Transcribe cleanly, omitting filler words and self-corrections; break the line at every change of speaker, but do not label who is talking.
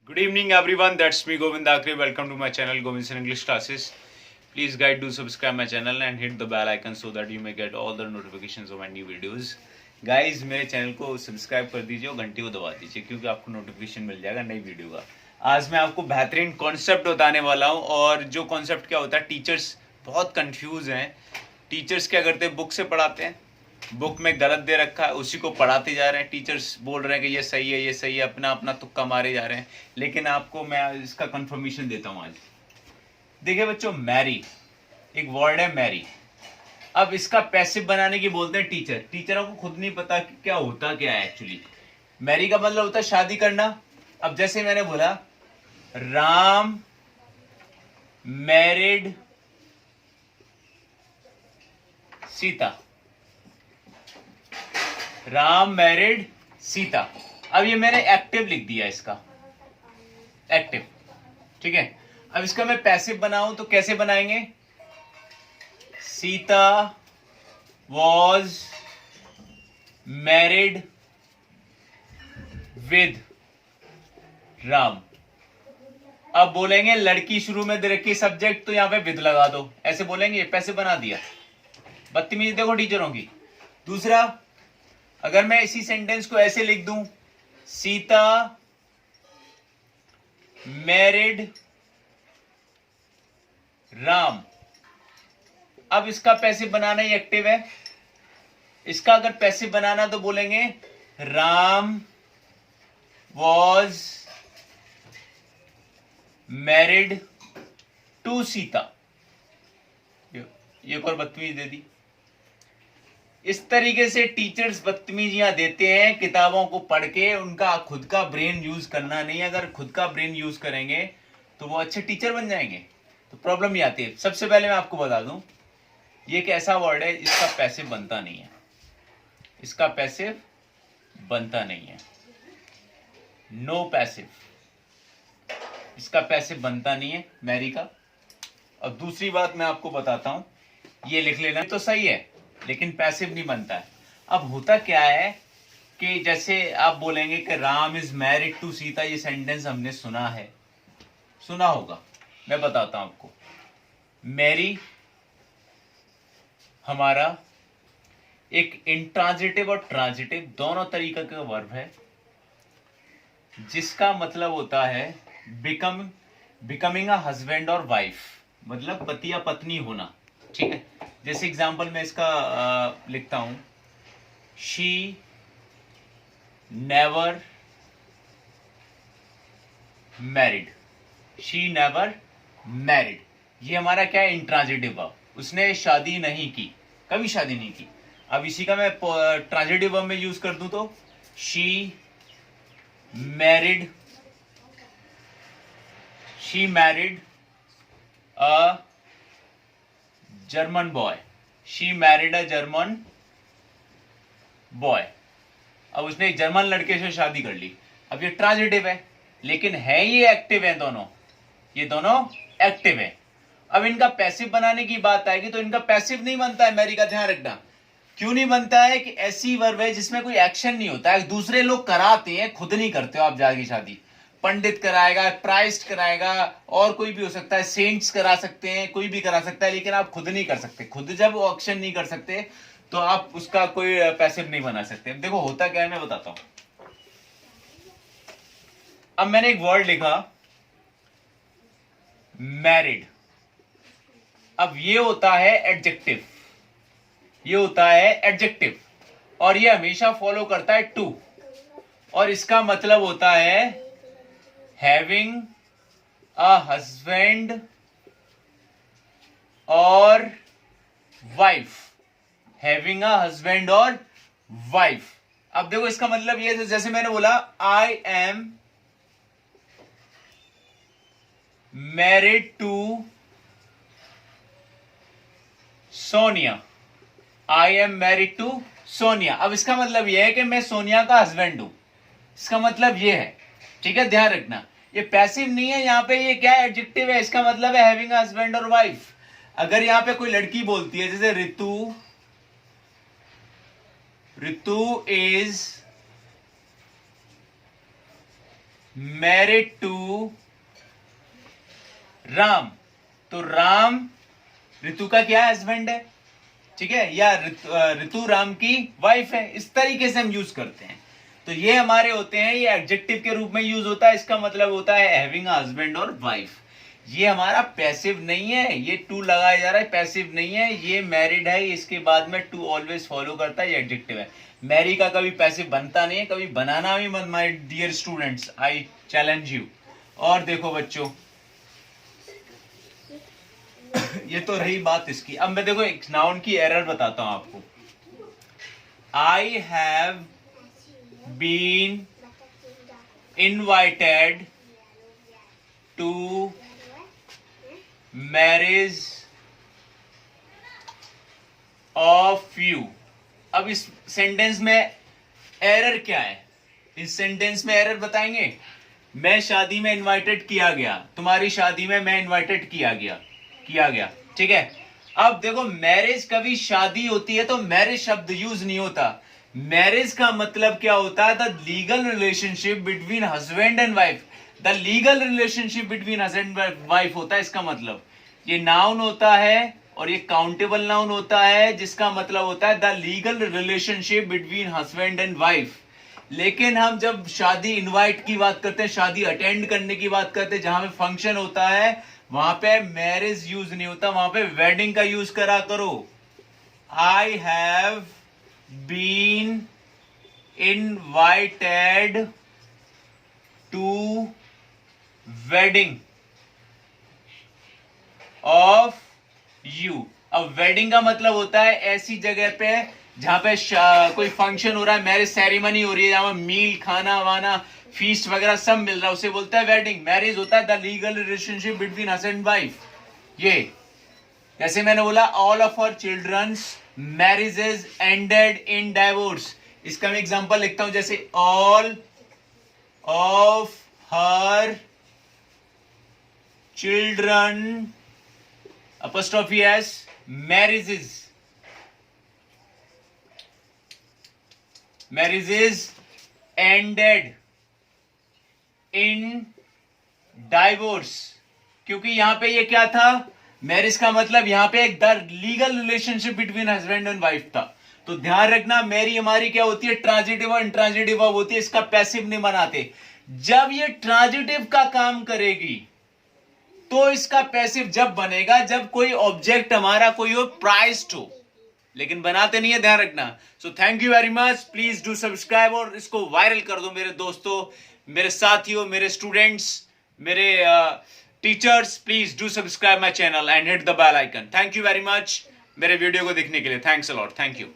Good evening, everyone. That's me, Govind Akre. Welcome to my channel, Govind's English Classes. Please, guys, do subscribe my channel and hit the bell icon so that you may get all the notifications of my new videos. Guys मेरे channel को subscribe कर दीजिए और घंटी को दबा दीजिए क्योंकि आपको नोटिफिकेशन मिल जाएगा नई वीडियो का। आज मैं आपको बेहतरीन कॉन्सेप्ट बताने वाला हूँ और जो कॉन्सेप्ट क्या होता है, टीचर्स बहुत कंफ्यूज हैं। टीचर्स क्या करते हैं, बुक से पढ़ाते हैं, बुक में गलत दे रखा है उसी को पढ़ाते जा रहे हैं। टीचर्स बोल रहे हैं कि ये सही है, ये सही है, अपना अपना तुक्का मारे जा रहे हैं। लेकिन आपको मैं इसका कंफर्मेशन देता हूँ आज। देखिए बच्चों, मैरी एक वर्ड है, मैरी। अब इसका पैसिव बनाने की बोलते हैं टीचर। टीचरों को खुद नहीं पता कि क्या होता क्या है एक्चुअली। मैरी का मतलब होता है शादी करना। अब जैसे मैंने बोला, राम मैरिड सीता, राम मैरिड सीता। अब ये मैंने एक्टिव लिख दिया, इसका एक्टिव, ठीक है। अब इसका मैं पैसिव बनाऊं तो कैसे बनाएंगे? Sita was married with Ram. अब बोलेंगे लड़की शुरू में दे रखी सब्जेक्ट, तो यहां पे विद लगा दो, ऐसे बोलेंगे। पैसिव बना दिया। बदतमीजी देखो टीचरों की। दूसरा, अगर मैं इसी सेंटेंस को ऐसे लिख दूं, सीता मैरिड राम। अब इसका पैसिव बनाना ही एक्टिव है। इसका अगर पैसिव बनाना तो बोलेंगे Ram was married to Sita. ये और बदतमीजी दे दी। इस तरीके से टीचर्स बदतमीजियां देते हैं किताबों को पढ़ के। उनका खुद का ब्रेन यूज करना नहीं। अगर खुद का ब्रेन यूज करेंगे तो वो अच्छे टीचर बन जाएंगे। तो प्रॉब्लम ये आती है। सबसे पहले मैं आपको बता दूं, ये एक ऐसा वर्ड है, इसका पैसिव बनता नहीं है। इसका पैसिव बनता नहीं है। नो पैसिव, इसका पैसिव बनता नहीं है मैरी का। और दूसरी बात मैं आपको बताता हूं, ये लिख लेना तो सही है लेकिन पैसिव नहीं बनता है। अब होता क्या है कि जैसे आप बोलेंगे कि Ram is married to Sita, ये सेंटेंस हमने सुना है, सुना होगा। मैं बताता हूं आपको। मैरी हमारा एक इंट्रांजिटिव और ट्रांजिटिव दोनों तरीके का वर्ब है, जिसका मतलब होता है बिकमिंग अ हस्बैंड और वाइफ, मतलब पति या पत्नी होना, ठीक है। जैसे एग्जांपल में इसका लिखता हूं, she never married. She never married, ये हमारा क्या है? Intransitive verb. उसने शादी नहीं की, कभी शादी नहीं की। अब इसी का मैं ट्रांजिटिव वर्ब में यूज कर दूं तो she married a German boy. She married a German boy. अब उसने एक जर्मन लड़के से शादी कर ली। अब ये ट्रांजिटिव है लेकिन है ये एक्टिव है, दोनों, ये दोनों एक्टिव है। अब इनका पैसिव बनाने की बात आएगी तो इनका पैसिव नहीं बनता है मैरी का, ध्यान रखना। क्यों नहीं बनता है? कि ऐसी वर्ब है जिसमें कोई एक्शन नहीं होता है, दूसरे लोग कराते हैं, खुद नहीं करते हो आप जाके शादी। पंडित कराएगा, प्राइस्ट कराएगा, और कोई भी हो सकता है, सेंट्स करा सकते हैं, कोई भी करा सकता है, लेकिन आप खुद नहीं कर सकते। खुद जब वो एक्शन नहीं कर सकते तो आप उसका कोई पैसिव नहीं बना सकते। देखो होता क्या है, मैं बताता हूं। अब मैंने एक वर्ड लिखा मैरिड। अब ये होता है एडजेक्टिव, ये होता है एडजेक्टिव, और ये हमेशा फॉलो करता है टू, और इसका मतलब होता है हैविंग अ हस्बैंड और वाइफ। हैविंग अ हस्बैंड और वाइफ। अब देखो इसका मतलब ये, जैसे मैंने बोला, I am married to Sonia. I am married to Sonia. अब इसका मतलब यह है कि मैं सोनिया का हस्बैंड हूं। इसका मतलब यह है, ठीक है, ध्यान रखना। ये पैसिव नहीं है, यहां पे ये क्या है? एडजेक्टिव है। इसका मतलब है हैविंग अ हस्बैंड और वाइफ। अगर यहां पे कोई लड़की बोलती है, जैसे ऋतु इज मैरिड टू राम, तो राम ऋतु का क्या हस्बैंड है, ठीक है, या ऋतु राम की वाइफ है। इस तरीके से हम यूज करते हैं। तो ये हमारे होते हैं, ये एडजेक्टिव के रूप में यूज होता है। इसका मतलब होता है हैविंग हस्बैंड और वाइफ। ये हमारा पैसिव नहीं है, ये टू लगाया जा रहा है, पैसिव नहीं है। ये मैरिड है, इसके बाद में टू ऑलवेज फॉलो करता है, ये एडजेक्टिव है। मैरी का कभी पैसिव बनता नहीं है, कभी बनाना भी मत, my dear students, I challenge you. और देखो बच्चों, ये तो रही बात इसकी। अब मैं देखो एक नाउन की एरर बताता हूं आपको। I have been invited to marriage of you. अब इस सेंटेंस में एरर क्या है, इस सेंटेंस में एरर बताएंगे। मैं शादी में इनवाइटेड किया गया, तुम्हारी शादी में मैं इनवाइटेड किया गया, ठीक है। अब देखो मैरिज कभी शादी होती है तो मैरिज शब्द यूज नहीं होता। मैरिज का मतलब क्या होता है, the legal relationship between husband and wife. The legal relationship between husband and wife होता है इसका मतलब। ये नाउन होता है और ये काउंटेबल नाउन होता है, जिसका मतलब होता है the legal relationship between husband and wife. लेकिन हम जब शादी इनवाइट की बात करते हैं, शादी अटेंड करने की बात करते हैं, जहां पे फंक्शन होता है, वहां पे मैरिज यूज नहीं होता, वहां पे वेडिंग का यूज करा करो। I have been invited to wedding of you. अब वेडिंग का मतलब होता है ऐसी जगह पे जहां पे कोई फंक्शन हो रहा है, मैरिज सेरेमनी हो रही है, जहां मील खाना वाना फीस्ट वगैरह सब मिल रहा है, उसे बोलता है वेडिंग। मैरिज होता है the legal relationship between husband and wife. ये जैसे मैंने बोला all of her childrens marriages ended in divorce. इसका मैं एग्जांपल लिखता हूं, जैसे all of her children apostrophe s marriages ended in divorce। क्योंकि यहां पे ये क्या था, मैरिज का मतलब यहां पे एक legal relationship between husband and wife था। तो ध्यान रखना, मैरी हमारी क्या होती है, ट्रांजिटिव और इंट्रांजिटिव वर्ब होती है, इसका पैसिव नहीं बनाते। जब ये ट्रांजिटिव का काम करेगी तो इसका पैसिव जब बनेगा जब कोई ऑब्जेक्ट हमारा कोई हो, प्राइज्ड हो, लेकिन बनाते नहीं है, ध्यान रखना। So thank you very much, please do subscribe और इसको वायरल कर दो मेरे दोस्तों, मेरे साथियों, मेरे स्टूडेंट्स, मेरे teachers. Please do subscribe my channel and hit the bell icon. Thank you very much मेरे वीडियो को देखने के लिए। Thanks a lot, thank you.